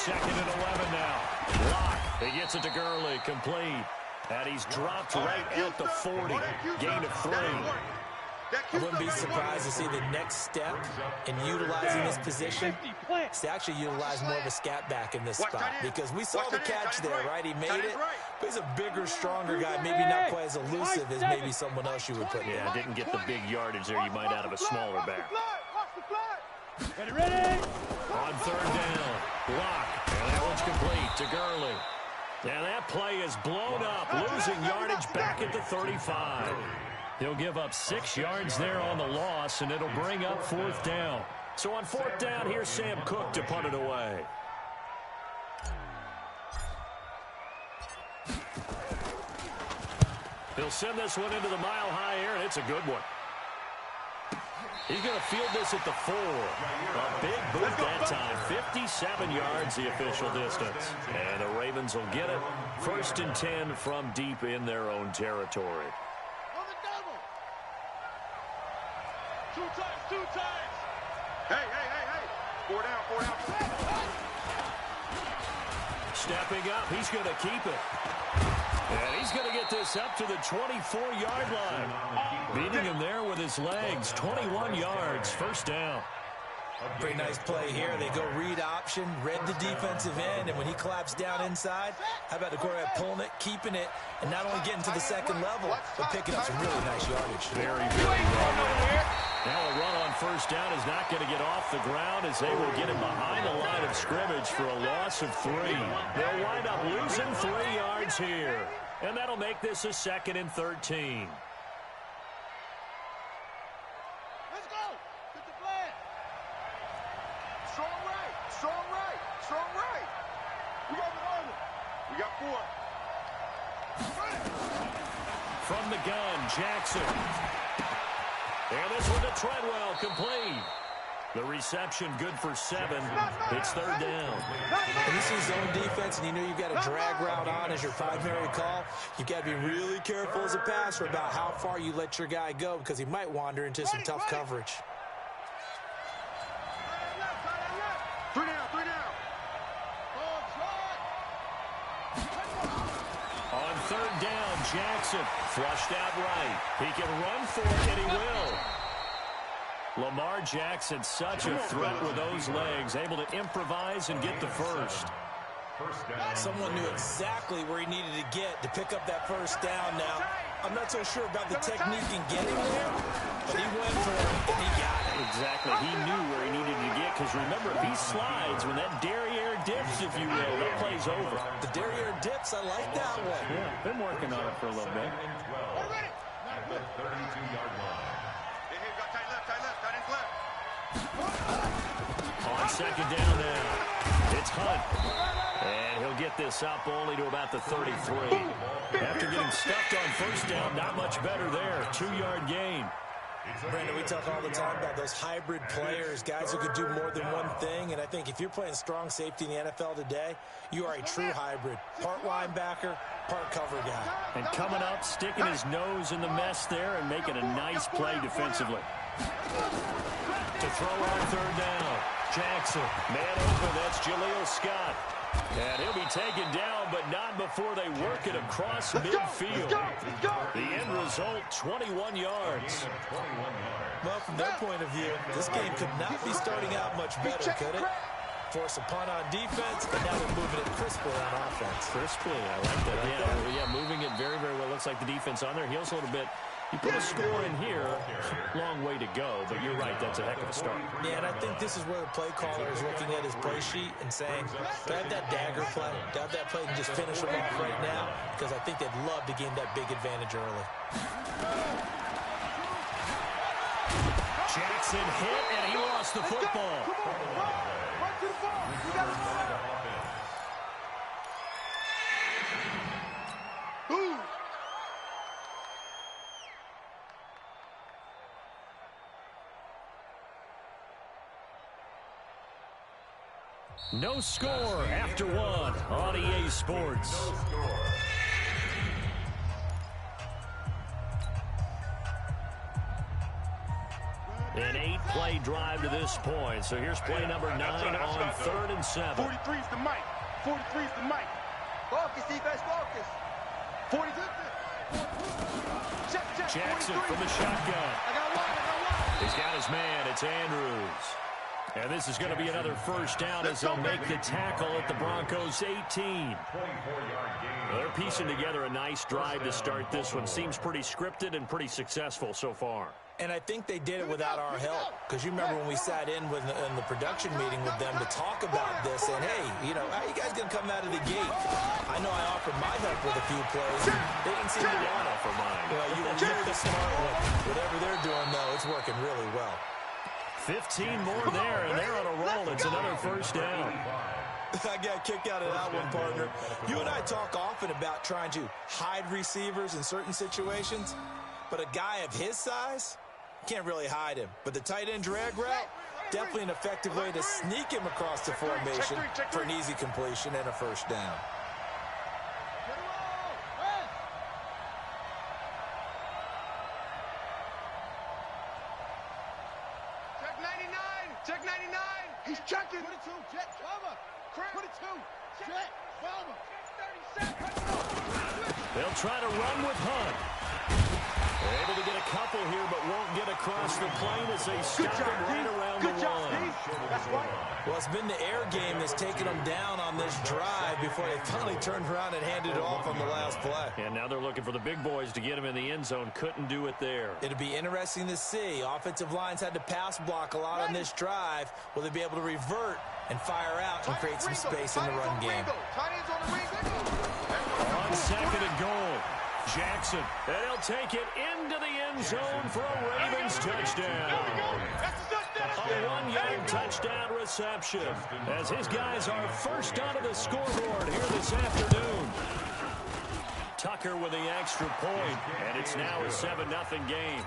2nd and 11 now. Block. He gets it to Gurley. Complete. And he's dropped right at the 40. Gain of 3. I wouldn't be surprised to see the next step in utilizing this position is to actually utilize more of a scat back in this spot. Because we saw the catch there, right? He made it, but he's a bigger, stronger guy, maybe not quite as elusive as maybe someone else you would put in. Yeah, didn't get the big yardage there you might out of a smaller back. Ready? On 3rd down, block, and that one's complete to Gurley. And that play is blown up, losing yardage back at the 35. He'll give up 6 yards there on the loss, and it'll bring up 4th down. So on 4th down, here's Sam Cook to punt it away. He'll send this one into the mile-high air, and it's a good one. He's going to field this at the 4. A big boot that time. 57 yards, the official distance. And the Ravens will get it. 1st and 10 from deep in their own territory. Two times. Hey. 4 down. Stepping up, he's going to keep it. And he's going to get this up to the 24-yard line. Beating him there with his legs. 21 yards, 1st down. Pretty nice play here. They go read option, read the defensive end, and when he collapsed down inside, how about the quarterback pulling it, keeping it, and not only getting to the 2nd level, but picking up some really nice yardage. Very well done. Now a run on 1st down is not going to get off the ground as they will get him behind the line of scrimmage for a loss of 3. They'll wind up losing 3 yards here, and that'll make this a 2nd and 13. Let's go. Get the flag. Strong right. We got one. We got 4. From the gun, Jackson. And this one to Treadwell, complete. The reception good for 7. It's 3rd down. When you see zone defense and you know you've got a drag route on as your primary call, you've got to be really careful as a passer about how far you let your guy go because he might wander into some tough coverage. 3 down. On 3rd down, Jackson flushed out right. He can run for it, and he will. Lamar Jackson, such a threat with those legs, able to improvise and get the 1st. Someone knew exactly where he needed to get to pick up that 1st down. Now, I'm not so sure about the technique in getting there, but he went for it, and he got it. Exactly. He knew where he needed to get, because remember, if he slides, when that derriere dips, if you will, that play's over. The derriere dips, I like that one. Yeah, been working on it for a little bit. At the 32-yard line. On 2nd down now, it's Hunt. And he'll get this up only to about the 33. After getting stuffed on 1st down, not much better there. 2-yard gain. Brandon, we talk all the time about those hybrid players, guys who could do more than one thing, and I think if you're playing strong safety in the NFL today, you are a true hybrid. Part linebacker, part cover guy. And coming up, sticking his nose in the mess there and making a nice play defensively. To throw on 3rd down, Jackson, man open, that's Jaleel Scott. And he'll be taken down, but not before they work it across midfield. The end result, 21 yards. Well, from their point of view, this game could not be starting out much better, could it? Force a punt on defense, but now they're moving it crisply on offense. Crisply, I like that. Yeah, moving it very, very well. Looks like the defense on their heels a little bit. You put a score in here, long way to go, but you're right, that's a heck of a start. Yeah, and I think this is where the play caller is looking at his play sheet and saying, do I have that dagger play? Do I have that play and just finish them off right now? Because I think they'd love to gain that big advantage early. Jackson hit, and he lost the football. Run to the ball. You got to No score after 1 on EA Sports. An play drive to this point. So here's play number 9 on 3rd and 7. 43 is the mic. 43 is the mic. Focus, defense, focus. 42. Check. Jackson 43. from the shotgun. I got one. He's got his man. It's Andrews. And this is going to be another first down as they'll make the tackle at the Broncos' 18. They're piecing together a nice drive to start this one. Seems pretty scripted and pretty successful so far. And I think they did it without our help. Because you remember when we sat in the production meeting with them to talk about this, and hey, you know, how are you guys going to come out of the gate? I know I offered my help with a few plays. They didn't seem to want it. For mine. Well, you're the smart one. Whatever they're doing, though, it's working really well. 15 more there, and they're on a roll. It's another first down. I got a kick out of that one, partner. You and I talk often about trying to hide receivers in certain situations, but a guy of his size, can't really hide him. But the tight end drag route, definitely an effective way to sneak him across the formation for an easy completion and a first down. Check 99. He's checking. 22. Check. Cover. 22. Check. Cover. 37. They'll try to run with Hunt. They're able to get a couple here, but won't get across the plane as they stop him right around the line. That's right. Well, it's been the air game that's taken them down on this drive before they finally turned around and handed it off on the last play. And now they're looking for the big boys to get him in the end zone. Couldn't do it there. It'll be interesting to see. Offensive lines had to pass block a lot on this drive. Will they be able to revert and fire out and create some space in the run game? On second and goal, Jackson. And he'll take it into the end zone for a Ravens touchdown. A 1-yard touchdown reception as his guys are first onto the scoreboard here this afternoon. Tucker with the extra point, and it's now a 7-0 game.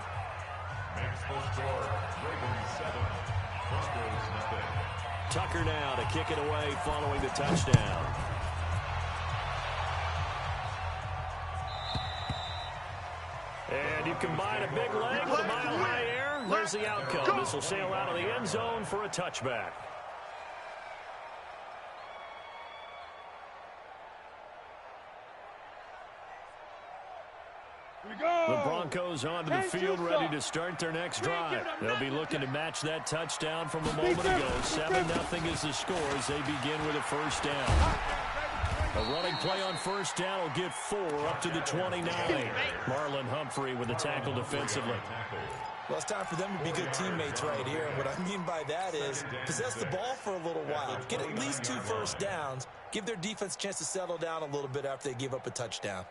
Tucker now to kick it away following the touchdown. And you combine a big leg with a mile-high air. There's the outcome. This will sail out of the end zone for a touchback. The Broncos onto the field, ready to start their next drive. They'll be looking to match that touchdown from a moment ago. 7-0 is the score as they begin with a first down. A running play on first down will get 4 up to the 29. Marlon Humphrey with the tackle defensively. Well, it's time for them to be good teammates right here. And what I mean by that is possess the ball for a little while. Get at least 2 first downs. Give their defense a chance to settle down a little bit after they give up a touchdown.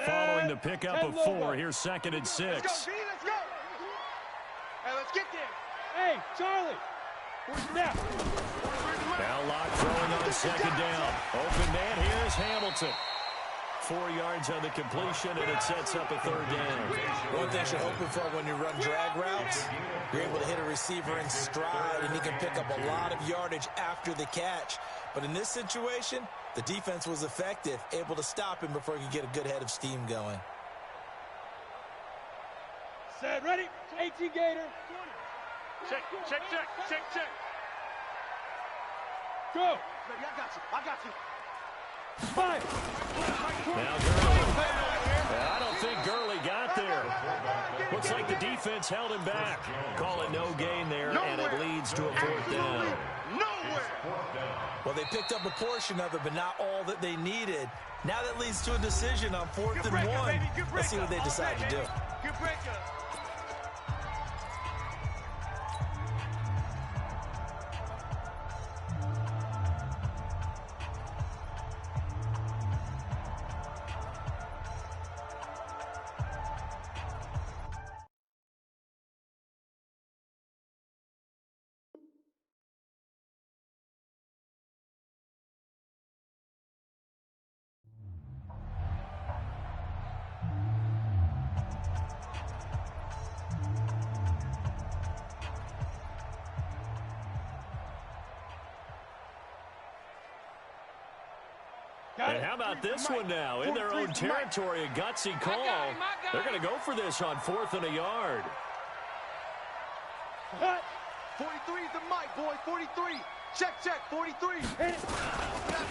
Following the pickup of 4, here's 2nd and 6. Let's go. Hey, let's get there. Hey, Charlie. Snap. Now Locke throwing on 2nd down. Open man, here's Hamilton. 4 yards on the completion, and it sets up a 3rd down. One thing you're hoping for when you run drag routes, you're able to hit a receiver in stride, and he can pick up a lot of yardage after the catch. But in this situation, the defense was effective, able to stop him before he could get a good head of steam going. Set, ready. 18 Gator. Check. Go. Ready, I got you. Fire. Now Gurley. I don't think Gurley got there. Looks like the defense held him back. Call it no gain there, and it leads to a 4th down. Well, they picked up a portion of it, but not all that they needed. Now that leads to a decision on 4th and 1. Let's see what they decide to do. Good breaker. And how about this one now? In their own territory, a gutsy call. They're going to go for this on 4th and a yard. 43 is the mic, boy. 43. Check, 43.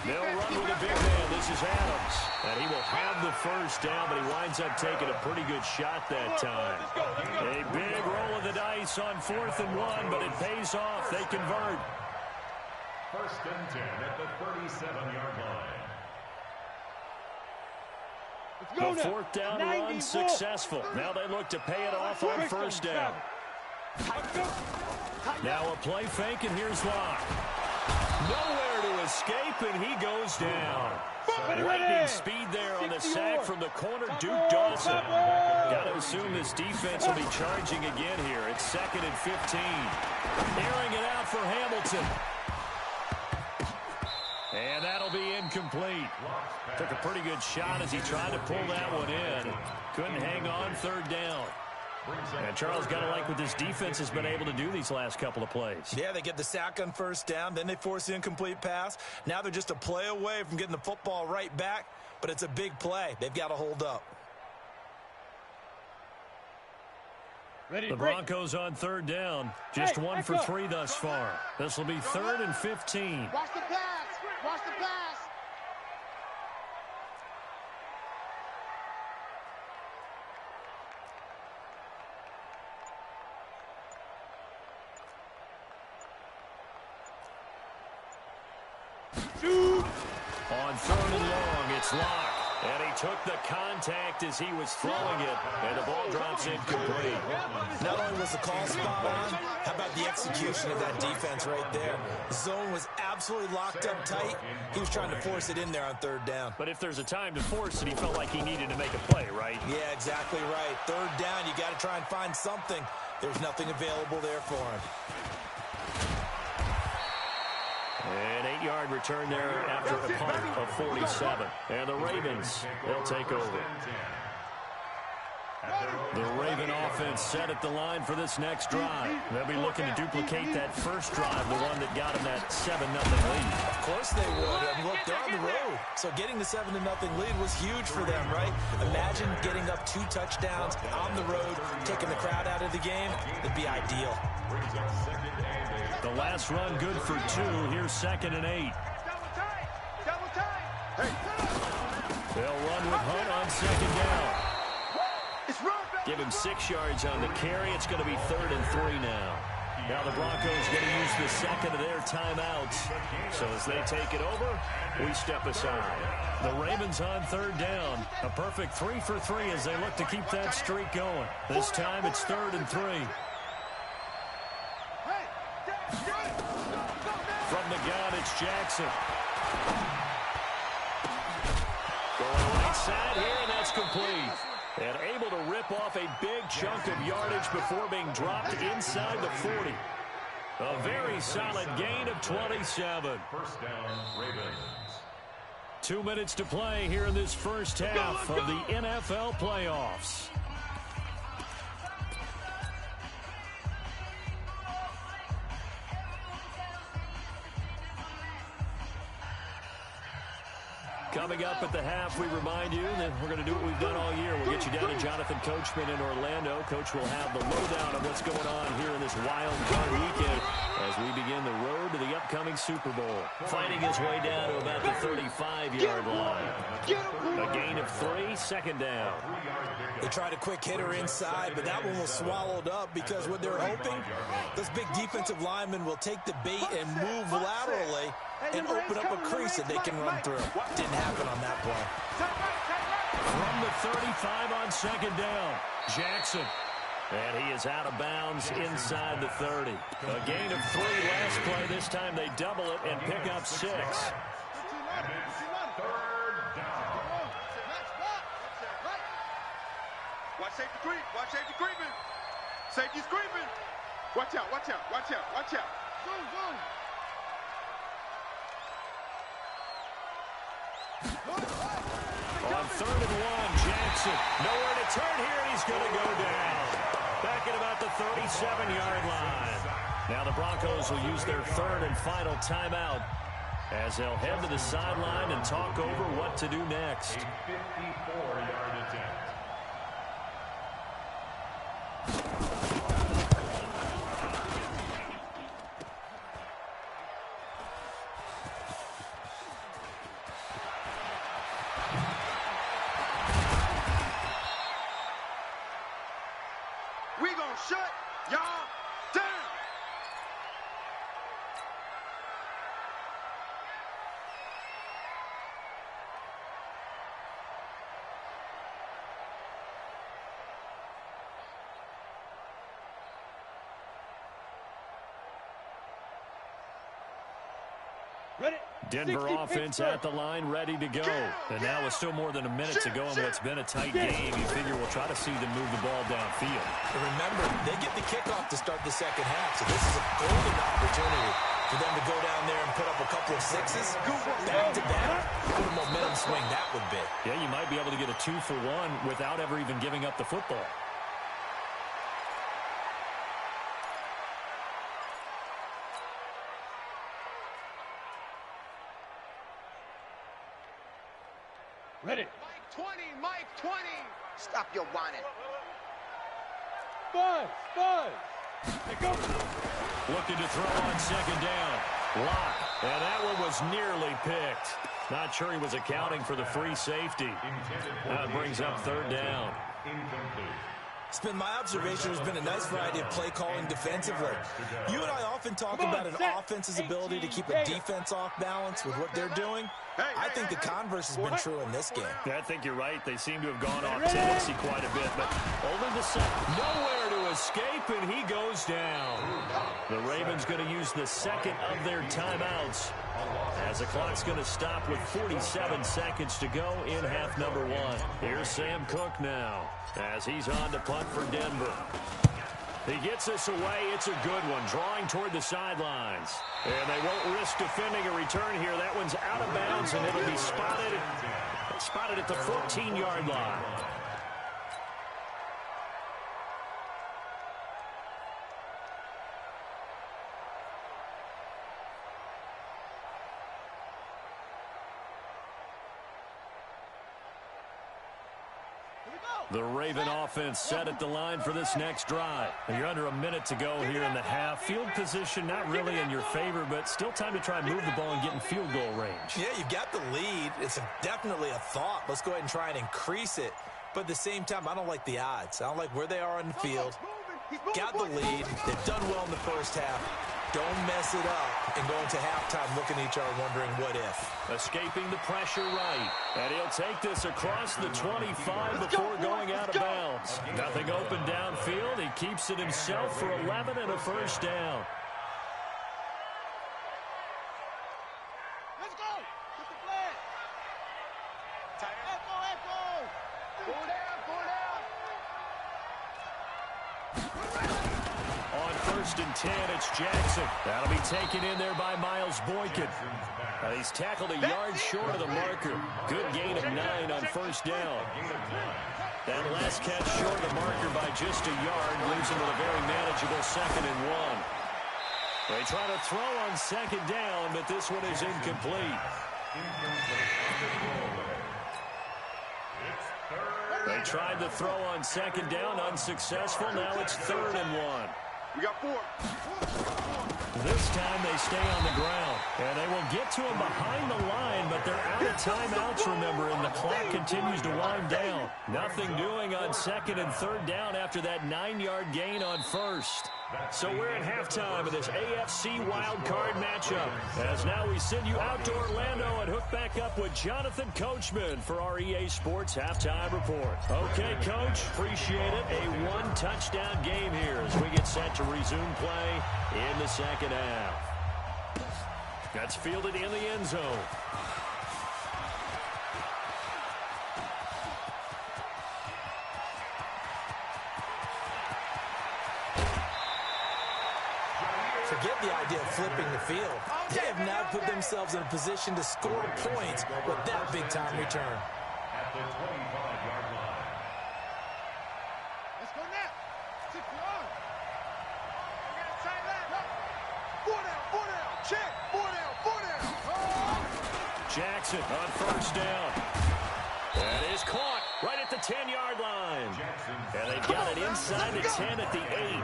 They'll run with a big man. This is Adams. And he will have the first down, but he winds up taking a pretty good shot that time. A big roll of the dice on 4th and 1, but it pays off. They convert. 1st and 10 at the 37-yard line. The 4th down run successful. Now they look to pay it off on 1st down. Now a play fake, and here's Locke. Nowhere to escape, and he goes down. Lightning speed there on the sack from the corner, Duke Dawson. Got to assume this defense will be charging again here. It's 2nd and 15. Airing it out for Hamilton. And that'll be incomplete. Took a pretty good shot as he tried to pull that one in. Couldn't hang on 3rd down. And Charles, got to like what this defense has been able to do these last couple of plays. Yeah, they get the sack on 1st down, then they force the incomplete pass. Now they're just a play away from getting the football right back, but it's a big play. They've got to hold up. The Broncos on 3rd down. Just 1 for 3 thus far. This will be 3rd and 15. Watch the pass. Watch the pass. On 3rd and long, it's Locke. And he took the contact as he was throwing it, and the ball drops incomplete. Not only was the call spot on, how about the execution of that defense right there? The zone was absolutely locked up tight. He was trying to force it in there on 3rd down. But if there's a time to force it, he felt like he needed to make a play, right? Yeah, exactly right. 3rd down, you got to try and find something. There's nothing available there for him. An 8-yard return there after a punt of 47. And the Ravens, they'll take over. The Raven offense set at the line for this next drive. They'll be looking to duplicate that first drive, the one that got them that 7-0 lead. Of course they would. And look, they're on the road. So getting the 7-0 lead was huge for them, right? Imagine getting up 2 touchdowns on the road, taking the crowd out of the game. It'd be ideal. The last run good for 2. Here's 2nd and 8. Double time. They'll run with Hunt on 2nd down. Give him 6 yards on the carry. It's going to be 3rd and 3 now. Now the Broncos going to use the second of their timeouts. So as they take it over, we step aside. The Ravens on 3rd down. A perfect 3 for 3 as they look to keep that streak going. This time it's 3rd and 3. From the gun, it's Jackson. Going right side here, and that's complete. And able to rip off a big chunk of yardage before being dropped inside the 40. A very solid gain of 27. 1st down, Ravens. 2 minutes to play here in this first half of the NFL playoffs. Coming up at the half, we remind you that we're going to do what we've done all year. We'll get you down to Jonathan Coachman in Orlando. Coach will have the lowdown of what's going on here in this wild card weekend as we begin the road to the upcoming Super Bowl. Fighting his way down to about the 35-yard line. A gain of 3, 2nd down. They tried a quick hitter inside, but that one was swallowed up because what they're hoping, this big defensive lineman will take the bait and move laterally and open up a crease that they can run through. Didn't happen on that play. From the 35 on 2nd down, Jackson. And he is out of bounds inside the 30. A gain of 3 last play. This time they double it and pick up 6. 3rd down. Watch safety creep. Watch safety creeping. Safety's creeping. Watch out, watch out, watch out, watch out. Zoom, zoom. On 3rd and 1, Jackson. Nowhere to turn here, and he's going to go down. Back at about the 37-yard line. Now the Broncos will use their 3rd and final timeout as they'll head to the sideline and talk over what to do next. A 54-yard attempt. We gonna shut y'all down. Ready? Denver offense at the line, ready to go. And now with still more than a minute to go in what's been a tight game, you figure we'll try to see them move the ball downfield. And remember, they get the kickoff to start the second half, so this is a golden opportunity for them to go down there and put up a couple of sixes. Back-to-back. What a momentum swing that would be. Yeah, you might be able to get a 2-for-1 without ever even giving up the football. Ready? Mike 20. Stop your whining. Buzz! They go. Looking to throw on second down. Lock. And that one was nearly picked. Not sure he was accounting for the free safety. That brings up third down. Incomplete. It's been my observation there's been a nice variety of play calling defensively. You and I often talk about an offense's ability to keep a defense off balance with what they're doing. I think the converse has been true in this game. I think you're right. They seem to have gone off tendency quite a bit, but over the second, nowhere to escape, and he goes down. The Ravens going to use the second of their timeouts as the clock's going to stop with 47 seconds to go in half number one. Here's Sam Cook now as he's on to punt for Denver. He gets us away. It's a good one, drawing toward the sidelines. And they won't risk defending a return here. That one's out of bounds, and it'll be spotted at the 14-yard line. The Raven offense set at the line for this next drive. You're under a minute to go here in the half. Field position not really in your favor, but still time to try and move the ball and get in field goal range. Yeah, you've got the lead. It's definitely a thought. Let's go ahead and try and increase it. But at the same time, I don't like the odds. I don't like where they are on the field. Got the lead. They've done well in the first half. Don't mess it up and go into halftime looking at each other wondering what if. Escaping the pressure right. And he'll take this across the 25 before going out of bounds. Nothing open downfield. He keeps it himself for 11 and a first down. Let's go. Get the flag. Echo. Go down. On first and 10, it's Jackson. That'll be taken in there by Miles Boykin. He's tackled a yard short of the marker. Good gain of 9 on first down. That last catch short of the marker by just a yard leaves him with a very manageable 2nd and 1. They try to throw on second down, but this one is incomplete. They tried to throw on second down, unsuccessful. Now it's 3rd and 1. We got 4. This time they stay on the ground, and they will get to him behind the line, but they're out of timeouts, remember, and the clock continues to wind down. Nothing doing on 2nd and 3rd down after that 9-yard gain on first. So we're at halftime of this AFC wildcard matchup, as now we send you out to Orlando and hook back up with Jonathan Coachman for our EA Sports Halftime Report. Okay, Coach, appreciate it. A 1-touchdown game here as we get set to resume play in the second half. That's fielded in the end zone. Forget the idea of flipping the field. They have now put themselves in a position to score points with that big-time return. At the 25-yard line. Let's go now. 6 1. We got a tight line. 4 down. Check. 4 down. Jackson on first down. That is caught right at the 10-yard line. And they've got it inside the 10 at the 8.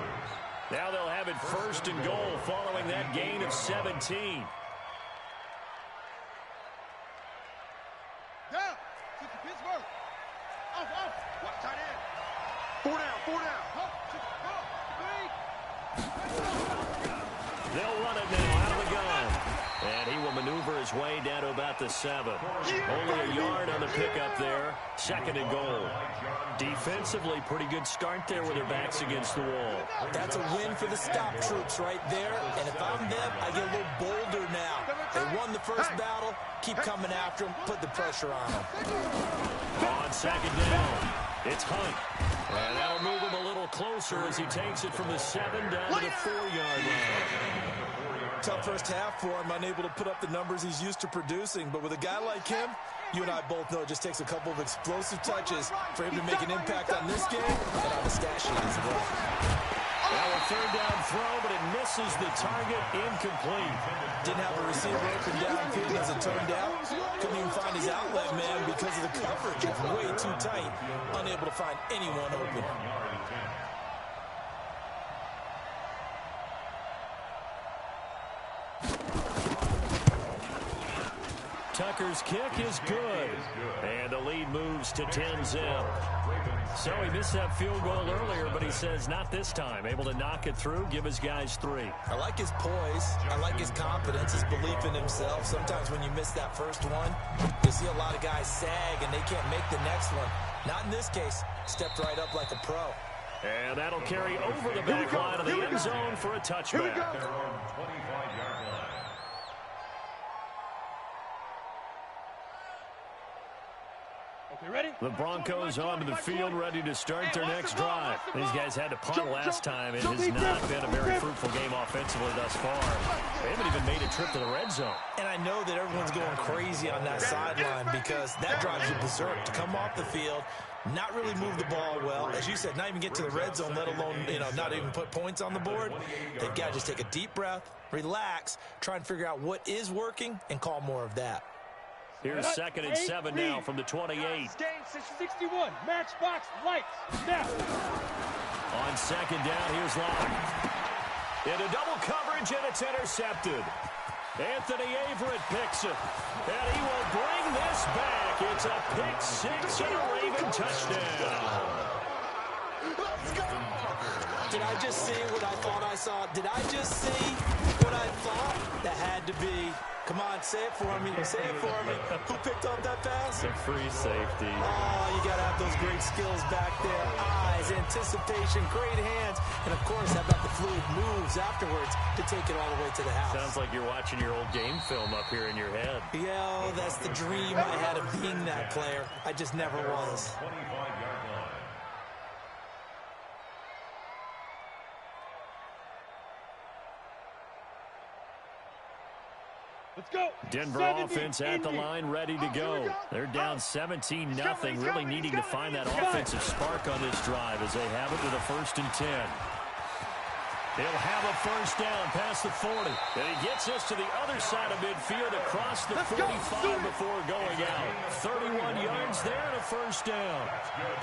Now they'll have it first and goal following that gain of 17. Down. Kick to Pittsburgh. Off. Watch tight end. 4 down. They'll run it now out of the gun. And he will maneuver his way down to about the 7. Only a yard on the pickup there. Second and goal. Defensively, pretty good start there with their backs against the wall. That's a win for the stop troops right there. And if I'm them, I get a little bolder now. They won the first battle. Keep coming after them. Put the pressure on them. On second down, it's Hunt. And that'll move him a little closer as he takes it from the 7 down to the 4-yard line. Tough first half for him, unable to put up the numbers he's used to producing. But with a guy like him, you and I both know it just takes a couple of explosive touches for him to make an impact on this game and on the stat sheet as well. Now a third down throw, but it misses the target, incomplete. Didn't have a receiver open downfield as it turned out. Couldn't even find his outlet man because of the coverage. It's way too tight. Unable to find anyone open. Tucker's kick is good. And the lead moves to 10-zip. So he missed that field goal earlier, but he says not this time. Able to knock it through, give his guys 3. I like his poise. I like his confidence, his belief in himself. Sometimes when you miss that first one, you see a lot of guys sag and they can't make the next one. Not in this case. Stepped right up like a pro. And that'll carry over the back line of the end zone for a touchback. Ready? The Broncos onto the field, ready to start their next drive. These guys had to punt last time. It has not been a very fruitful game offensively thus far. They haven't even made a trip to the red zone. And I know that everyone's going crazy on that sideline because that drives you berserk to come off the field, not really move the ball well. As you said, not even get to the red zone, let alone, not even put points on the board. They've got to just take a deep breath, relax, try and figure out what is working, and call more of that. Here's 2nd and 7 now from the 28. Game 61. Matchbox lights. Now. On second down, here's Locke. Into double coverage, and it's intercepted. Anthony Averett picks it. And he will bring this back. It's a pick 6 and a Raven touchdown. Let's go. Did I just see what I thought I saw? Did I just see what I thought? That had to be. Come on, say it for me. Say it for me. Who picked up that pass? The free safety. Oh, you got to have those great skills back there. Eyes, anticipation, great hands. And, of course, how about the fluid moves afterwards to take it all the way to the house? Sounds like you're watching your old game film up here in your head. Yeah, oh, that's the dream I had of being that player. I just never was. Let's go. Denver offense at the line, ready to go. They're down 17-0, really needing to find that offensive spark on this drive as they have it with a 1st and 10. He'll have a first down past the 40. And he gets us to the other side of midfield across the 45 before going out. 31 yards there and a first down.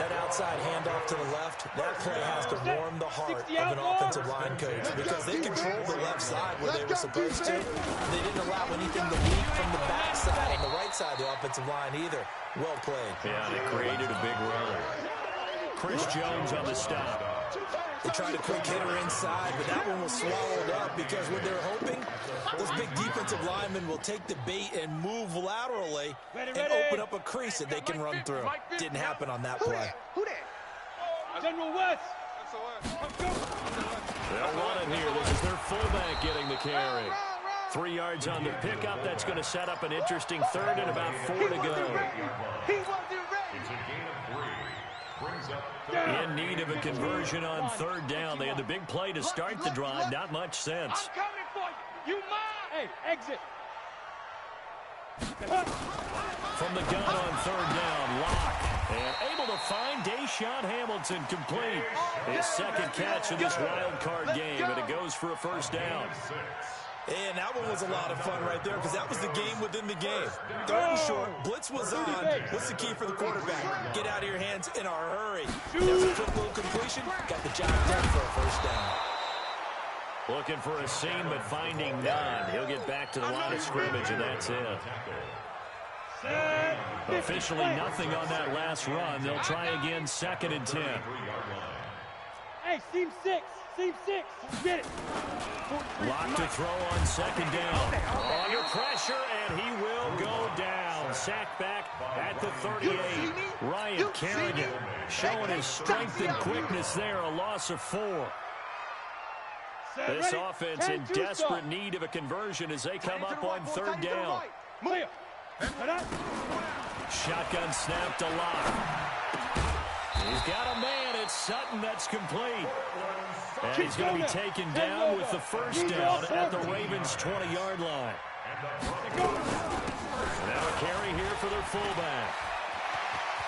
That outside handoff to the left, that play has to warm the heart of an offensive line coach because they controlled the left side where they were supposed to. They didn't allow anything to leak from the backside on the right side of the offensive line either. Well played. Yeah, they created a big run. Chris Jones on the stop. They tried a quick hitter inside, but that one was swallowed up because what they're hoping, those big defensive linemen will take the bait and move laterally and open up a crease that they can run through. Didn't happen on that play. General West. They'll run it here. This is their fullback getting the carry. 3 yards on the pickup. That's going to set up an interesting 3rd and about 4 to go. In need of a conversion on 3rd down. They had the big play to start the drive. Not much sense. I'm coming for you. You mine. Hey, exit. From the gun on 3rd down, Locke. And able to find Deshaun Hamilton complete. His 2nd catch of this wild card game, and it goes for a first down. And that one was a lot of fun right there because that was the game within the game. Third and short, blitz was on. What's the key for the quarterback? Get out of your hands in a hurry. There's a quick little completion. Got the job done for a first down. Looking for a seam, but finding none. He'll get back to the line of scrimmage, and that's it. Officially nothing on that last run. They'll try again, 2nd and 10. Hey, seam 6. Seam 6. Get it. Lock to throw on 2nd down. Under pressure, and he will go down. Sacked back at the 38. Ryan Kerrigan showing his strength and quickness there. A loss of 4. This offense in desperate need of a conversion as they come up on 3rd down. Shotgun snap to Locke. He's got a man. It's Sutton that's complete. And he's going to be taken down with the first down at the Ravens' 20-yard line. Now a carry here for their fullback.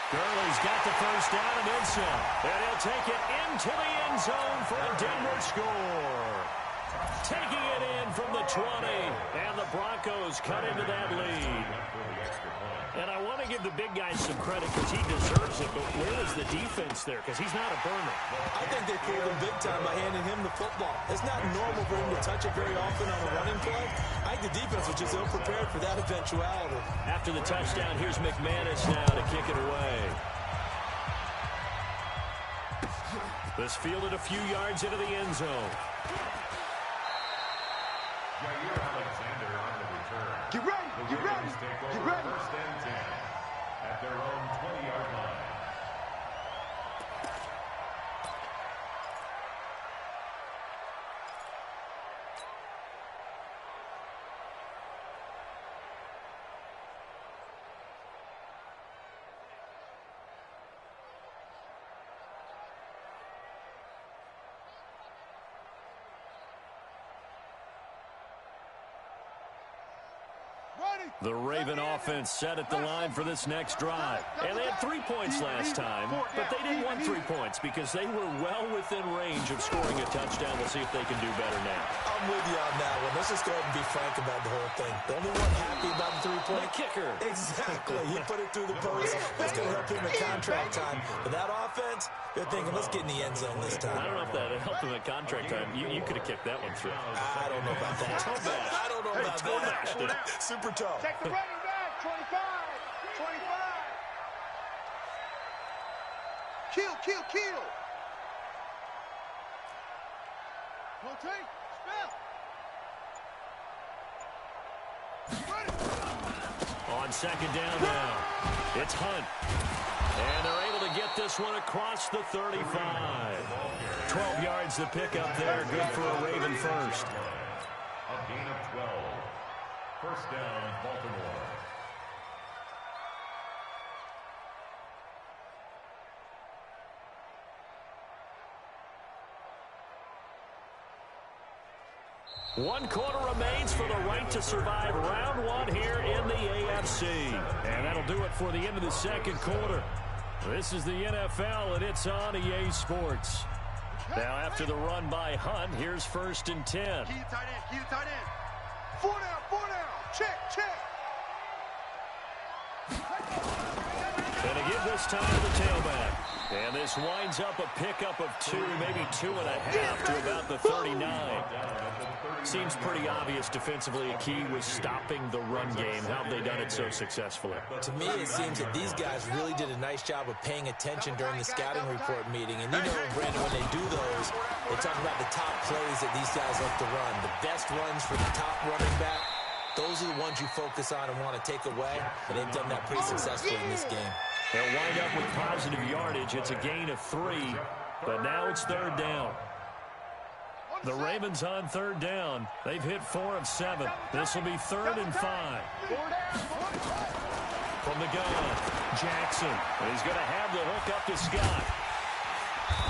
Gurley's got the first down and then some. And he'll take it into the end zone for a Denver score. Taking it in from the 20. And the Broncos cut into that lead. And I want to give the big guy some credit because he deserves it, but where is the defense there? Because he's not a burner. I think they fooled him big time by handing him the football. It's not normal for him to touch it very often on a running play. I think the defense was just ill-prepared for that eventuality. After the touchdown, here's McManus now to kick it away. This fielded a few yards into the end zone. Get ready, get ready, get ready. First and 10 at their own 20-yard line. The Raven offense set at the line for this next drive. And they had 3 points last time, but they didn't want 3 points because they were well within range of scoring a touchdown. We'll see if they can do better now. I'm with you on that one. Let's just go ahead and be frank about the whole thing. The only one happy about the 3-point kicker. Exactly. He put it through the post. That's going to help him at contract time. But that offense, they're thinking, let's get in the end zone this time. I don't know if that helped him at contract time. You could have kicked that one through. I don't know about that. I don't know about that. Super tough. Take the running back, 25, 25. Kill, kill, kill. Rotate, spell. On 2nd down now, it's Hunt. And they're able to get this one across the 35. 12 yards to pick up there. Good for a Raven first. A gain of 12. First down, Baltimore. One quarter remains for the right to survive round 1 here in the AFC. And that'll do it for the end of the second quarter. This is the NFL, and it's on EA Sports. Now, after the run by Hunt, here's 1st and 10. Key to tight end, key to tight end. 4 down, 4 down. Check, check. Going to give this time to the tailback. And this winds up a pickup of 2, maybe 2.5 to about the 39. Seems pretty obvious defensively. A key was stopping the run game. How have they done it so successfully? To me, it seems that these guys really did a nice job of paying attention during the scouting report meeting. And you know, Brandon, when they do those, they talk about the top plays that these guys like to run. The best runs for the top running back, those are the ones you focus on and want to take away. And they've done that pretty successfully in this game. They'll wind up with positive yardage. It's a gain of 3, but now it's 3rd down. The Ravens on 3rd down. They've hit 4 of 7. This will be 3rd and 5. From the gun, Jackson. He's going to have the hook up to Scott.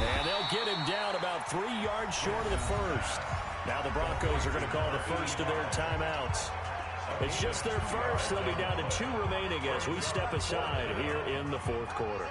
And they'll get him down about 3 yards short of the first. Now the Broncos are going to call the first of their timeouts. It's just their first. They'll be down to 2 remaining as we step aside here in the 4th quarter.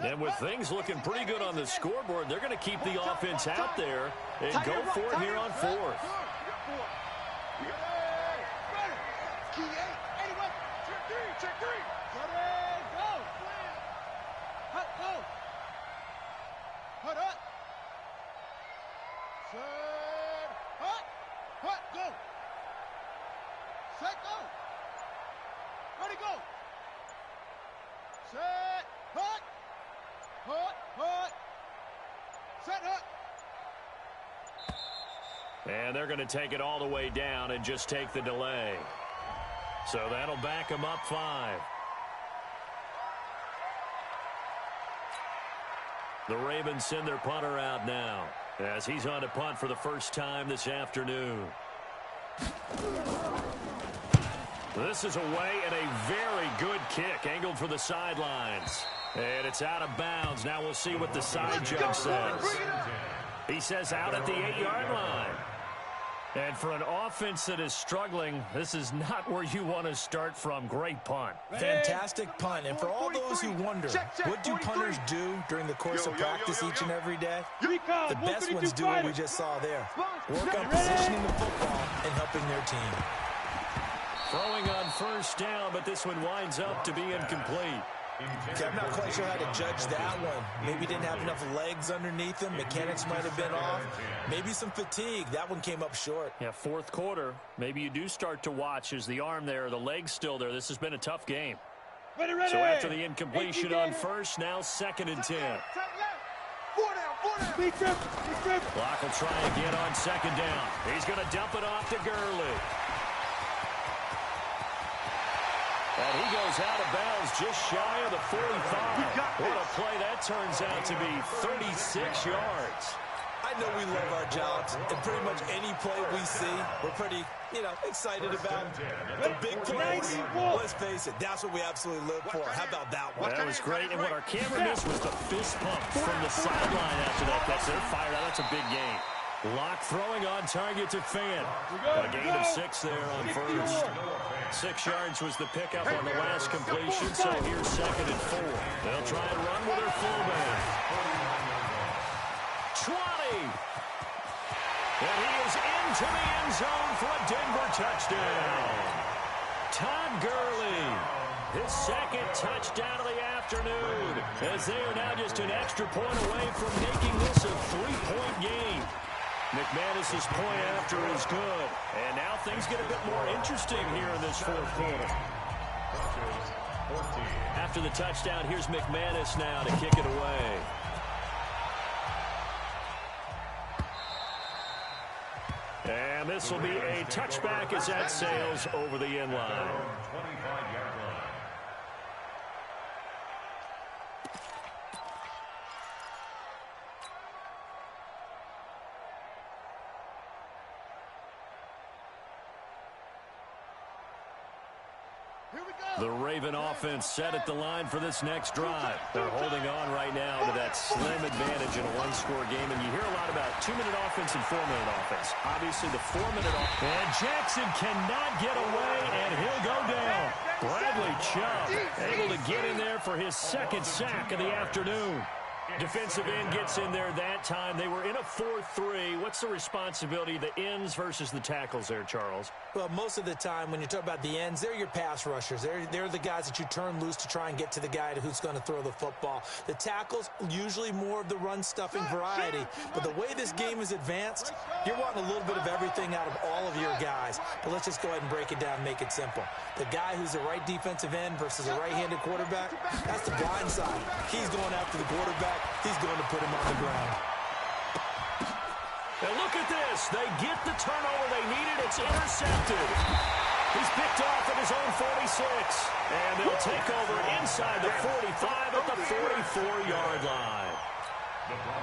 And with things looking pretty good on the scoreboard, they're going to keep the offense out there and go for it here on fourth. Check three. Go. Hut, go. Hut up. Set. Hut. Hut, go. Set, go. Ready, go. Set. Hut. Hut. Set, hut. And they're going to take it all the way down and just take the delay. So that'll back them up 5. The Ravens send their punter out now as he's on to punt for the first time this afternoon. This is away and a very good kick angled for the sidelines. And it's out of bounds. Now we'll see what the side judge says. He says out at the 8-yard line. And for an offense that is struggling, this is not where you want to start from. Great punt. Fantastic punt. And for all those who wonder, what do punters do during the course of practice each and every day? The best ones do what we just saw there. Work on positioning the football and helping their team. Throwing on first down, but this one winds up to be incomplete. Okay, I'm not quite sure how to judge that one. Maybe didn't have enough legs underneath him. Mechanics might have been off. Maybe some fatigue. That one came up short. Yeah, fourth quarter. Maybe you do start to watch as the arm there, the leg's still there. This has been a tough game. Ready. So after the incompletion on first, now 2nd and 10. 4 down. Beat him. Block will try again on 2nd down. He's going to dump it off to Gurley. And he goes out of bounds just shy of the 45. What a play that turns out to be, 36 yards. I know we love our jobs, and pretty much any play we see, we're pretty, excited about. The big plays, let's face it, that's what we absolutely live for. How about that one? That was great, and what our camera missed was the fist pump from the sideline after that catch. They're fired out. That's a big gain. Lock throwing on target to Fan. A gain of 6 there on first. 6 yards was the pickup on the last completion, so here's 2nd and 4. They'll try and run with their fullback. 20! And he is into the end zone for a Denver touchdown. Todd Gurley, his 2nd touchdown of the afternoon, as they are now just an extra point away from making this a 3-point game. McManus's point after is good. And now things get a bit more interesting here in this fourth quarter. After the touchdown, here's McManus now to kick it away. And this will be a touchback as that sails over the end line. 25-yard line. The Raven offense set at the line for this next drive. They're holding on right now to that slim advantage in a one-score game. And you hear a lot about 2-minute offense and 4-minute offense. Obviously, the 4-minute offense. And Jackson cannot get away, and he'll go down. Bradley Chubb able to get in there for his 2nd sack of the afternoon. Defensive end gets in there that time. They were in a 4-3. What's the responsibility of the ends versus the tackles there, Charles? Well, most of the time when you talk about the ends, they're your pass rushers. They're the guys that you turn loose to try and get to the guy who's going to throw the football. The tackles, usually more of the run-stuffing variety. But the way this game is advanced, you're wanting a little bit of everything out of all of your guys. But let's just go ahead and break it down and make it simple. The guy who's the right defensive end versus a right-handed quarterback, that's the blind side. He's going after the quarterback. He's going to put him on the ground. And look at this. They get the turnover they needed. It's intercepted. He's picked off at his own 46. And they'll take over inside the 45 at the 44-yard line.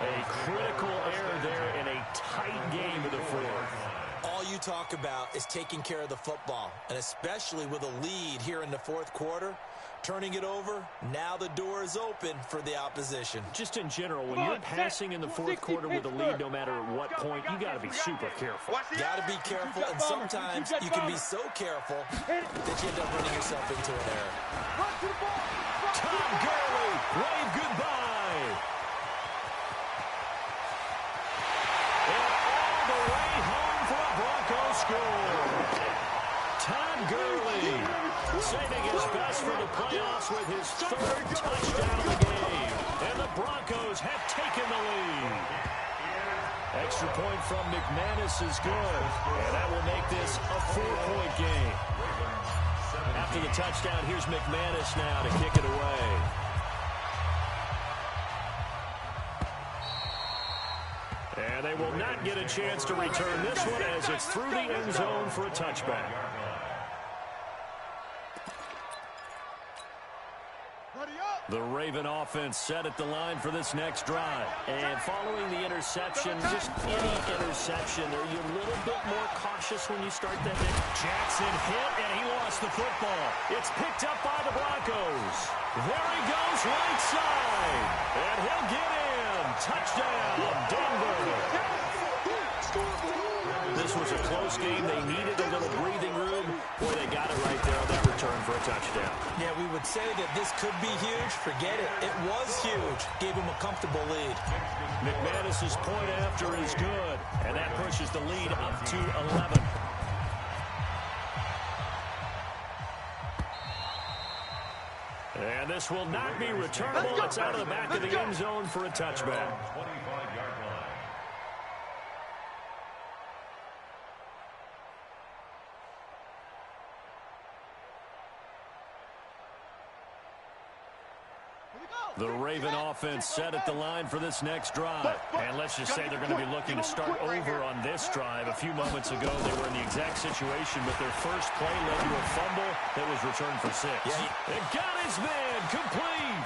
A critical error there in a tight game of the fourth. All you talk about is taking care of the football, and especially with a lead here in the fourth quarter. Turning it over, now the door is open for the opposition. Just in general, when you're passing in the fourth quarter with a lead, no matter at what point, you got to be super careful. Got to be careful, and sometimes you can be so careful that you end up running yourself into an error. Todd Gurley, wave goodbye. Gurley, saving his best for the playoffs with his third touchdown of the game. And the Broncos have taken the lead. Extra point from McManus is good, and that will make this a 4-point game. After the touchdown, here's McManus now to kick it away. And they will not get a chance to return this one as it's through the end zone for a touchback. The Raven offense set at the line for this next drive. And following the interception, just any interception, are you a little bit more cautious when you start that next? Jackson hit, and he lost the football. It's picked up by the Broncos. There he goes, right side. And he'll get in. Touchdown, Denver. This was a close game. They needed a little breathing room. Boy, they got it right there on that return for a touchdown. Yeah, we would say that this could be huge. Forget it. It was huge. Gave him a comfortable lead. McManus's point after is good, and that pushes the lead up to 11. And this will not be returnable. It's out of the back of the end zone for a touchback. 25-yard line. The Raven offense set at the line for this next drive. And let's just say they're going to be looking to start over on this drive. A few moments ago, they were in the exact situation, but their first play led to a fumble that was returned for 6. It got his man complete.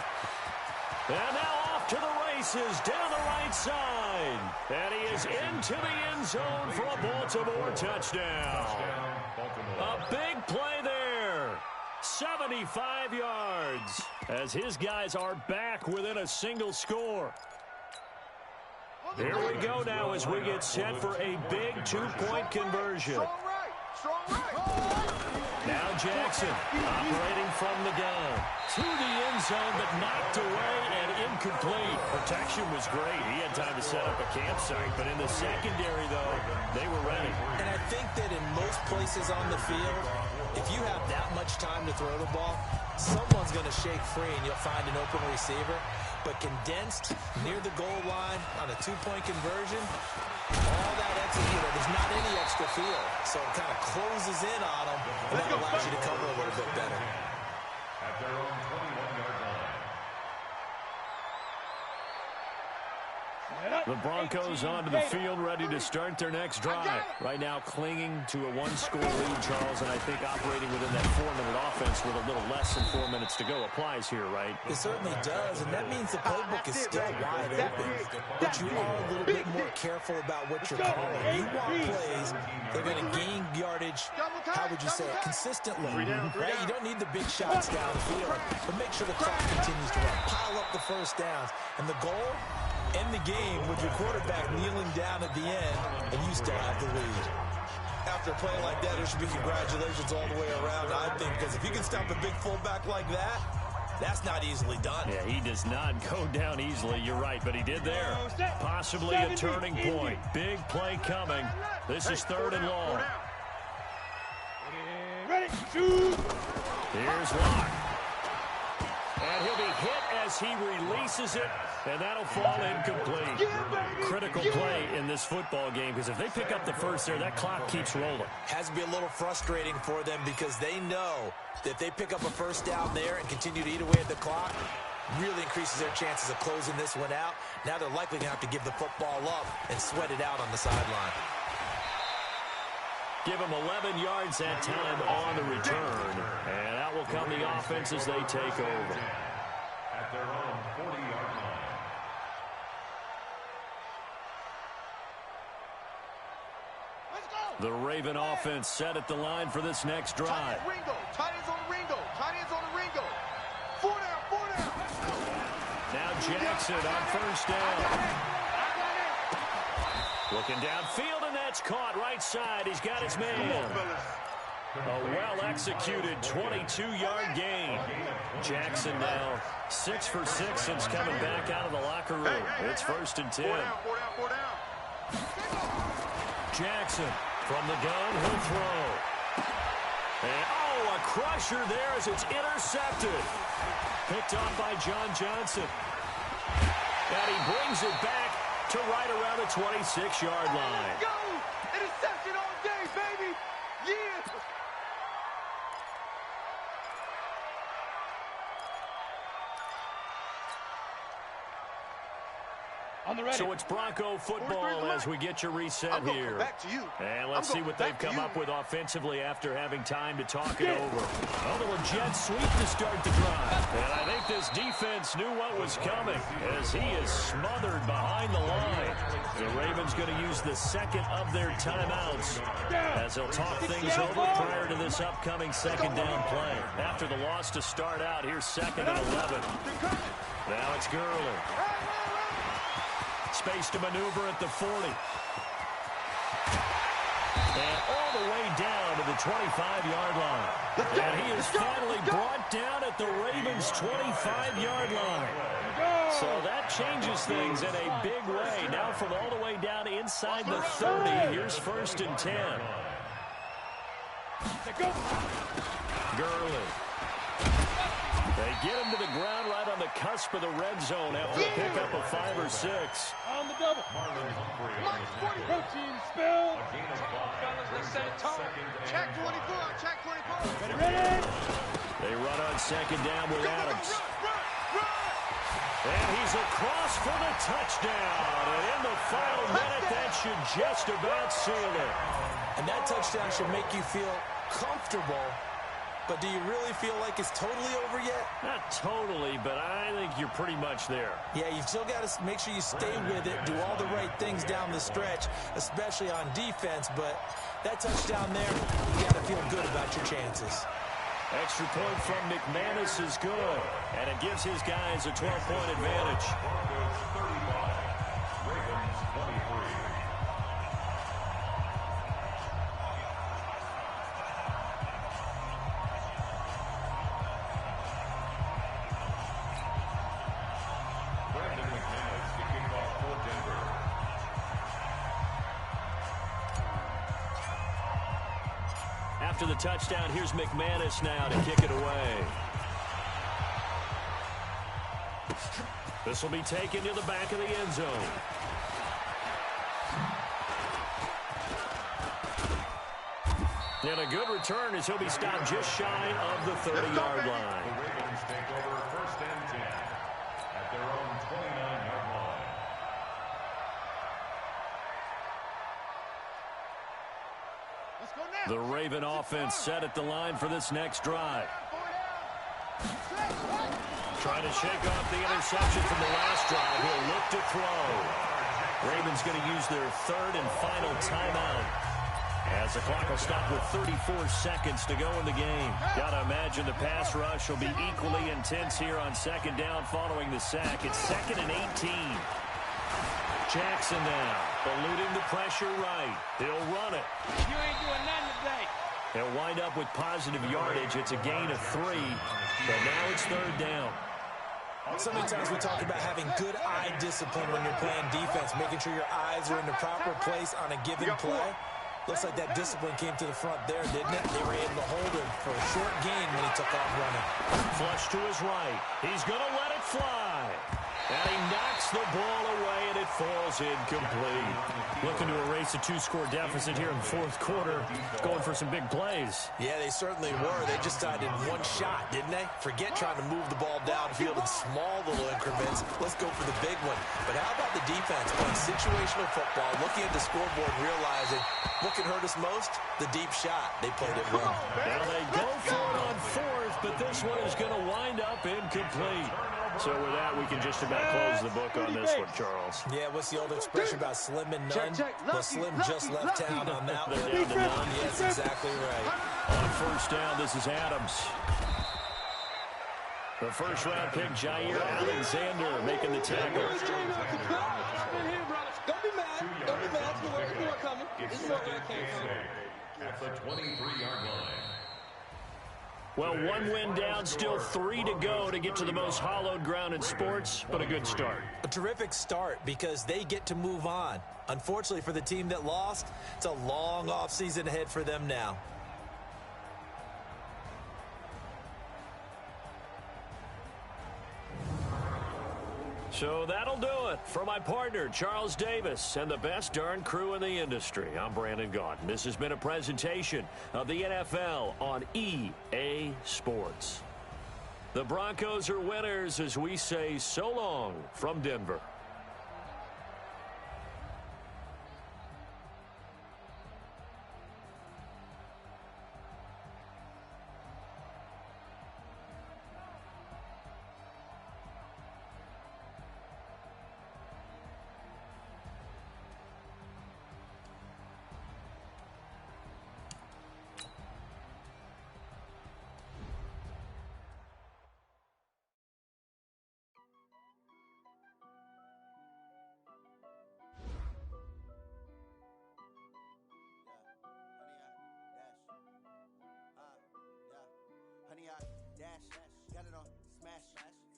And now off to the races down the right side. And he is into the end zone for a Baltimore touchdown. A big play there. 75 yards as his guys are back within a single score. Here we go now as we get set for a big 2-point conversion. Now Jackson operating from the gun to the end zone, but knocked away and incomplete. Protection was great. He had time to set up a campsite, but in the secondary, though, they were ready. And I think that in most places on the field, if you have that much time to throw the ball, someone's going to shake free and you'll find an open receiver. But condensed near the goal line on a 2-point conversion, all that executed, there's not any extra field. So it kind of closes in on them, and that allows you to cover a little bit better. At their own 21-yard line. The Broncos onto the field, ready to start their next drive. Right now clinging to a 1-score lead, Charles, and I think operating within that 4-minute offense with a little less than 4 minutes to go applies here, right? It certainly does, and that means the playbook is still wide open. But you are a little bit more careful about what you're calling. You want plays that are going to gain yardage, how would you say it, consistently, right? You don't need the big shots downfield, but make sure the clock continues to run. Pile up the first downs, and the goal? End the game with your quarterback kneeling down at the end, and you still have the lead. After a play like that, there should be congratulations all the way around, I think, because if you can stop a big fullback like that, that's not easily done. Yeah, he does not go down easily, you're right, but he did there. Possibly a turning point. Big play coming. This is 3rd and long. Ready, shoot! Here's Locke. And he'll be hit as he releases it, and that'll fall incomplete. Critical play in this football game, because if they pick up the first there, that clock keeps rolling. Has to be a little frustrating for them because they know that if they pick up a first down there and continue to eat away at the clock, really increases their chances of closing this one out. Now they're likely going to have to give the football up and sweat it out on the sideline. Give them 11 yards that time on the return. And out will come the offense as they take over. At their own 40-yard line. The Raven offense set at the line for this next drive. Tight ends on the Ringo. Tight ends on the Ringo. 4 down. Now Jackson on first down. Looking downfield, and that's caught right side. He's got his man. A well-executed 22-yard gain. Jackson now 6 for 6 since coming back out of the locker room. It's 1st and 10. 4 down. Jackson from the gun, he'll throw. And crusher there as it's intercepted. Picked off by John Johnson. And he brings it back to right around the 26-yard line. Let's go! Interception all day, baby! Yeah! So it's Bronco football as we get your reset here. Back to you. And let's see what they've come up with offensively after having time to talk it over. A little jet sweep to start the drive. And I think this defense knew what was coming as he is smothered behind the line. The Ravens going to use the second of their timeouts as they'll talk things over prior to this upcoming second down play. After the loss to start out, here's 2nd and 11. Now it's Gurley. Space to maneuver at the 40. And all the way down to the 25-yard line. And he is finally brought down at the Ravens' 25-yard line. So that changes things in a big way. Now from all the way down inside the 30, here's 1st and 10. Gurley. They get him to the ground right on the cusp of the red zone after a pickup of 5 or 6. On the double. Protein spill. Let's set a tone. Check 24. Check 24. Ready? They run on 2nd down with Adams. Run. And he's across for the touchdown. And in the final minute, that should just about seal it. And that touchdown should make you feel comfortable. But do you really feel like it's totally over yet? Not totally, but I think you're pretty much there. Yeah, you've still got to make sure you stay with it, do all the right things down the stretch, especially on defense. But that touchdown there, you got to feel good about your chances. Extra point from McManus is good, and it gives his guys a 12-point advantage. Ravens 23. After the touchdown, here's McManus now to kick it away. This will be taken to the back of the end zone. And a good return as he'll be stopped just shy of the 30-yard line. The Ravens take over 1st and 10 at their own 29-yard line. Let's go now. The Raven offense set at the line for this next drive. Trying to shake off the interception from the last drive. He'll look to throw. Ravens going to use their 3rd and final timeout as the clock will stop with 34 seconds to go in the game. Got to imagine the pass rush will be equally intense here on 2nd down following the sack. It's 2nd and 18. Jackson now, eluding the pressure right. He'll run it. You ain't doing nothing today. He'll wind up with positive yardage. It's a gain of 3, but now it's 3rd down. So many times we talk about having good eye discipline when you're playing defense, making sure your eyes are in the proper place on a given play. Looks like that discipline came to the front there, didn't it? They were able to hold him for a short gain when he took off running. Flush to his right. He's going to let it fly. And he knocks the ball away, and it falls incomplete. Looking to erase a 2-score deficit here in the 4th quarter. Going for some big plays. Yeah, they certainly were. They just decided one shot, didn't they? Forget trying to move the ball downfield in small little increments. Let's go for the big one. But how about the defense playing situational football, looking at the scoreboard, realizing what can hurt us most? The deep shot. They played it well. Now they go for it on 4th, but this one is going to wind up incomplete. So with that, we can just about close the book on this one, Charles. Yeah, what's the old expression about slim and none? Well, Slim just left town on that one. They're down to none. Yes, exactly right. On 1st down, this is Adams. The 1st-round pick, Jair Alexander, making the tackle. Don't be mad. Don't be mad. It's more coming. It's more where it came from. At the 23-yard line. Well, 1 win down, still 3 to go to get to the most hallowed ground in sports, but a good start. A terrific start because they get to move on. Unfortunately for the team that lost, it's a long offseason ahead for them now. So that'll do it. For my partner, Charles Davis, and the best darn crew in the industry, I'm Brandon Gaudin. This has been a presentation of the NFL on EA Sports. The Broncos are winners as we say so long from Denver. Honey, I dash, got it on smash,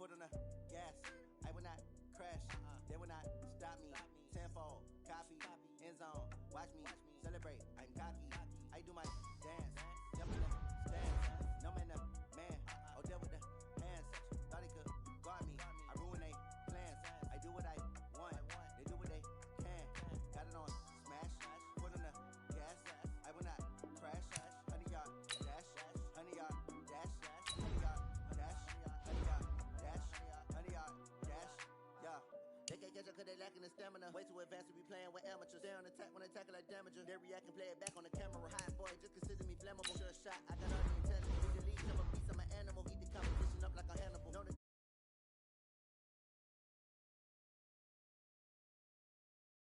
foot on the gas. I will not crash, they will not stop me. Tenfold, copy, end zone, watch me celebrate. I'm cocky, I do my dance, jump in the stands. No man, the man, oh deal with the hands. Thought he could guard me, I ruin they plans. I do what I want, they do what they can. Got it on smash, foot on the gas. I will not crash, honey, y'all dash, honey, y'all. They can't catch up cause they lacking the stamina. Way too advanced to be playing with amateurs. Stay on attack when they tackle like damager. They react and play it back on the camera. Hot boy, just consider me flammable. Sure shot, I got all the intelligence. Need the lead, I'm a beast, I'm an animal. Eat the competition up like a Hannibal. Know the